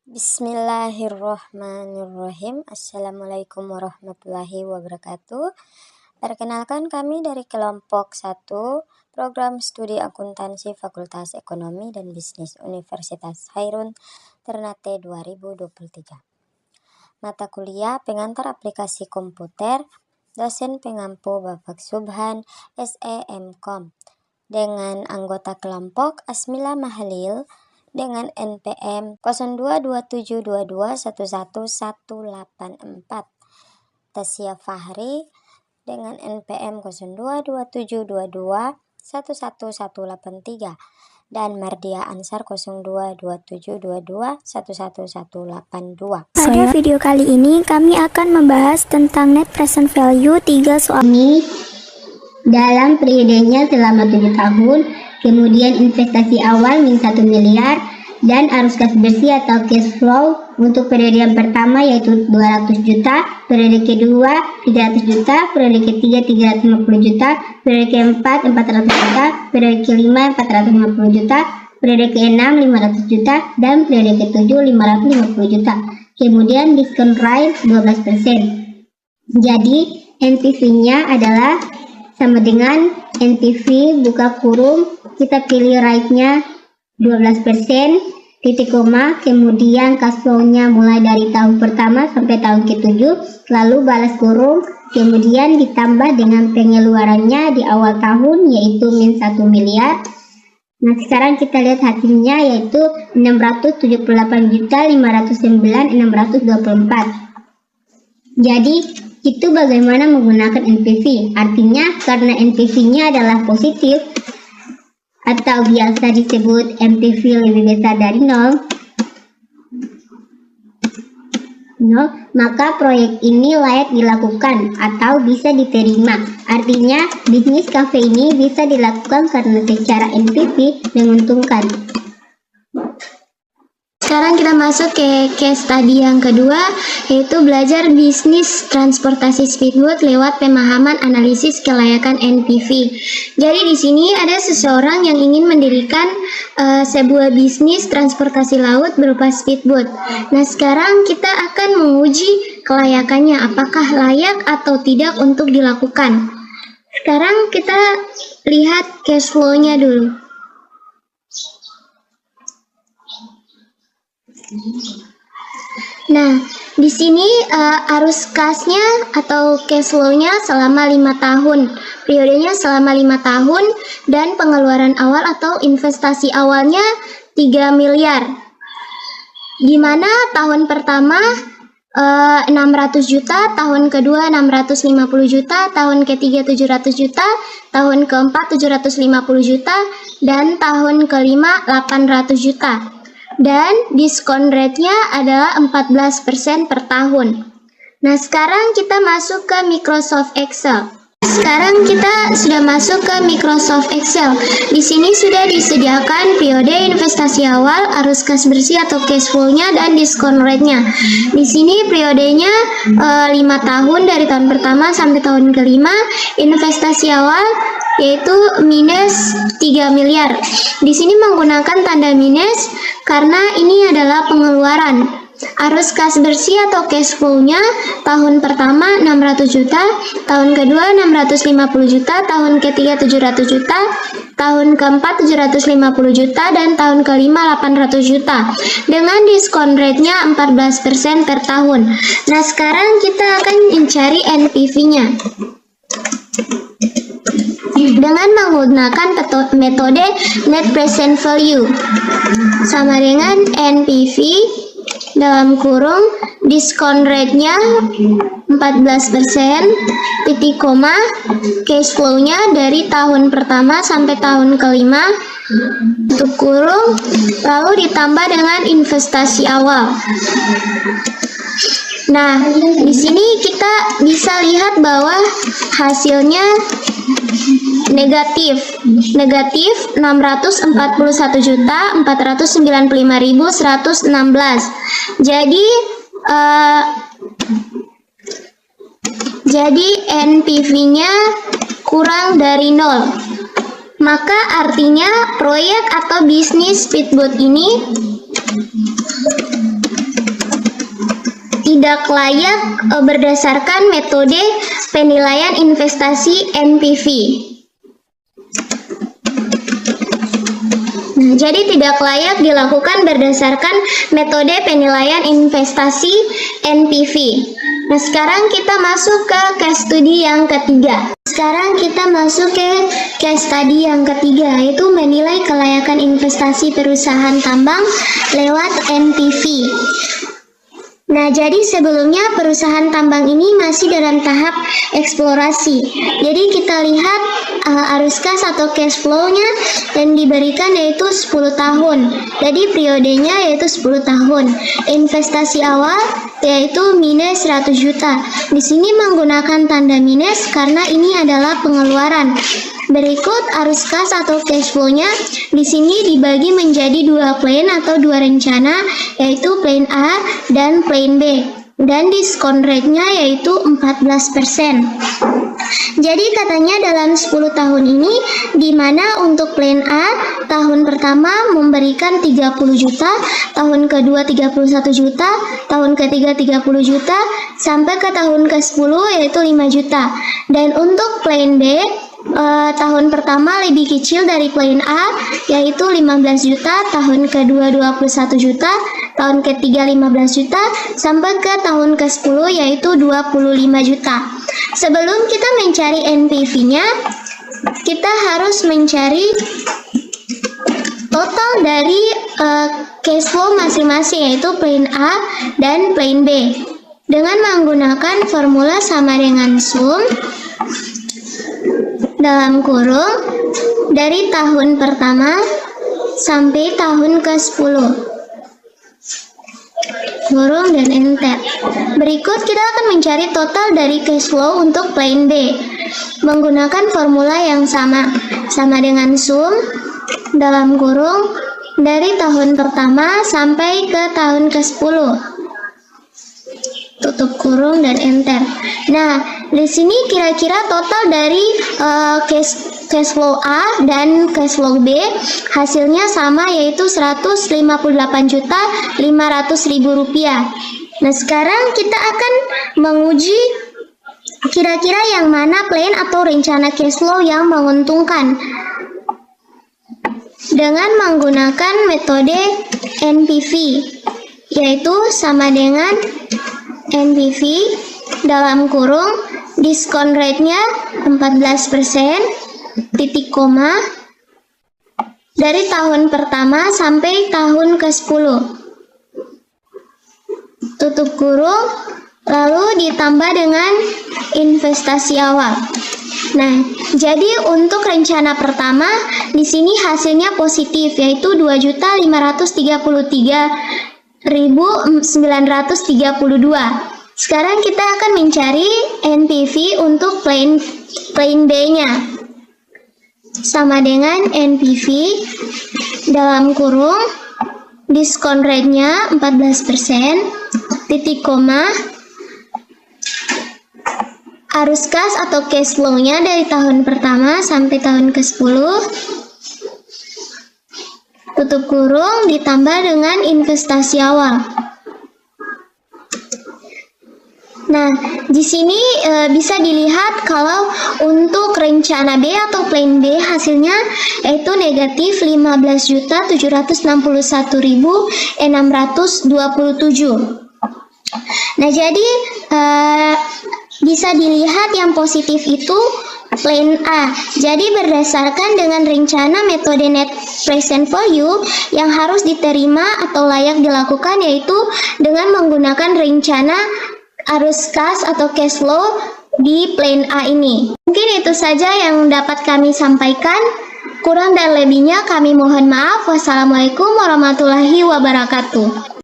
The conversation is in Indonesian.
Bismillahirrohmanirrohim. Assalamualaikum warahmatullahi wabarakatuh. Perkenalkan, kami dari kelompok 1 program studi akuntansi Fakultas Ekonomi dan Bisnis Universitas Hairun Ternate 2023. Mata kuliah pengantar aplikasi komputer, dosen pengampu Bapak Subhan SEMKOM, dengan anggota kelompok Asmila Mahalil dengan NPM 022722111184, Tasya Fahri dengan NPM 022722111183, dan Mardia Ansar 022722111182. Pada video kali ini kami akan membahas tentang net present value 3 soal ini dalam periodenya selama 7 tahun, kemudian investasi awal min 1 miliar, dan arus kas bersih atau cash flow untuk periode yang pertama yaitu 200 juta, periode kedua 300 juta, periode ketiga 350 juta, periode keempat 400 juta, periode kelima 450 juta, periode keenam 500 juta, dan periode ketujuh 550 juta. Kemudian diskon rate 12%. Jadi NPV-nya adalah sama dengan NPV buka kurung, kita pilih rate-nya 12%, titik koma, kemudian cash flow-nya mulai dari tahun pertama sampai tahun ke-7, lalu balas kurung, kemudian ditambah dengan pengeluarannya di awal tahun yaitu min 1 miliar. Nah, sekarang kita lihat hasilnya yaitu 678.509.624. Jadi itu bagaimana menggunakan NPV. Artinya karena NPV-nya adalah positif atau biasa disebut NPV lebih besar dari 0, maka proyek ini layak dilakukan atau bisa diterima. Artinya bisnis kafe ini bisa dilakukan karena secara NPV menguntungkan. Sekarang kita masuk ke case study yang kedua, yaitu belajar bisnis transportasi speedboat lewat pemahaman analisis kelayakan NPV. Jadi di sini ada seseorang yang ingin mendirikan sebuah bisnis transportasi laut berupa speedboat. Nah, sekarang kita akan menguji kelayakannya, apakah layak atau tidak untuk dilakukan. Sekarang kita lihat cash flow-nya dulu. Nah, di sini arus kasnya atau cash flow-nya selama 5 tahun, periodenya selama 5 tahun, dan pengeluaran awal atau investasi awalnya 3 miliar. Di mana tahun pertama 600 juta, tahun kedua 650 juta, tahun ketiga 700 juta, tahun keempat 750 juta, dan tahun kelima 800 juta. Dan diskon rate-nya adalah 14% per tahun. Nah, sekarang kita masuk ke Microsoft Excel. Sekarang kita sudah masuk ke Microsoft Excel. Di sini sudah disediakan periode investasi awal, arus kas bersih atau cash flow-nya, dan diskon rate-nya. Di sini periodenya 5 tahun dari tahun pertama sampai tahun kelima. Investasi awal yaitu minus 3 miliar. Di sini menggunakan tanda minus karena ini adalah pengeluaran. Arus kas bersih atau cash flow-nya tahun pertama 600 juta, tahun kedua 650 juta, tahun ketiga 700 juta, tahun keempat 750 juta, dan tahun kelima 800 juta. Dengan diskon rate-nya 14% per tahun. Nah, sekarang kita akan mencari NPV-nya dengan menggunakan metode net present value, sama dengan NPV dalam kurung diskon rate-nya 14%, titik koma, cash flow-nya dari tahun pertama sampai tahun kelima, tutup kurung, lalu ditambah dengan investasi awal. Nah, di sini kita bisa lihat bahwa hasilnya negatif 641.495.116. Jadi NPV-nya kurang dari 0. Maka artinya proyek atau bisnis speedboat ini tidak layak berdasarkan metode penilaian investasi NPV. Nah, jadi tidak layak dilakukan berdasarkan metode penilaian investasi NPV. Nah, sekarang kita masuk ke case study yang ketiga. Yaitu menilai kelayakan investasi perusahaan tambang lewat NPV. Nah, jadi sebelumnya perusahaan tambang ini masih dalam tahap eksplorasi. Jadi kita lihat arus kas atau cash flow-nya yang diberikan yaitu 10 tahun. Jadi periodenya yaitu 10 tahun. Investasi awal yaitu minus 100 juta. Di sini menggunakan tanda minus karena ini adalah pengeluaran. Berikut arus kas atau cash flow-nya di sini dibagi menjadi dua plan atau dua rencana, yaitu plan A dan plan B. Dan diskon rate-nya yaitu 14%. Jadi katanya dalam 10 tahun ini, di mana untuk plan A tahun pertama memberikan 30 juta, tahun kedua 31 juta, tahun ketiga 30 juta, sampai ke tahun ke-10 yaitu 5 juta. Dan untuk plan B, tahun pertama lebih kecil dari plan A yaitu 15 juta, tahun kedua 21 juta, tahun ketiga 15 juta, sampai ke tahun ke-10 yaitu 25 juta. Sebelum kita mencari NPV-nya, kita harus mencari total dari cash flow masing-masing yaitu plan A dan plan B dengan menggunakan formula sama dengan sum dalam kurung dari tahun pertama sampai tahun ke-10. Kurung dan enter. Berikut kita akan mencari total dari cash flow untuk plan B menggunakan formula yang sama dengan sum dalam kurung dari tahun pertama sampai ke tahun ke-10. Tutup kurung dan enter. Nah, di sini kira-kira total dari cash flow A dan cash flow B hasilnya sama yaitu 158.500.000 rupiah. Nah, sekarang kita akan menguji kira-kira yang mana plan atau rencana cash flow yang menguntungkan dengan menggunakan metode NPV, yaitu sama dengan NPV dalam kurung diskon rate-nya 14%, titik koma, dari tahun pertama sampai tahun ke-10. Tutup kurung, lalu ditambah dengan investasi awal. Nah, jadi untuk rencana pertama di sini hasilnya positif yaitu 2.533.932. Sekarang kita akan mencari NPV untuk plan B-nya. Sama dengan NPV dalam kurung diskon rate-nya 14%, titik koma, arus kas atau cash flow-nya dari tahun pertama sampai tahun ke-10, tutup kurung, ditambah dengan investasi awal. Nah, di sini bisa dilihat kalau untuk rencana B atau plan B hasilnya yaitu negatif 15.071.627. Nah, jadi bisa dilihat yang positif itu plan A. Jadi berdasarkan dengan rencana metode net present value yang harus diterima atau layak dilakukan yaitu dengan menggunakan rencana arus kas atau cash flow di plan A ini. Mungkin itu saja yang dapat kami sampaikan. Kurang dan lebihnya kami mohon maaf. Wassalamualaikum warahmatullahi wabarakatuh.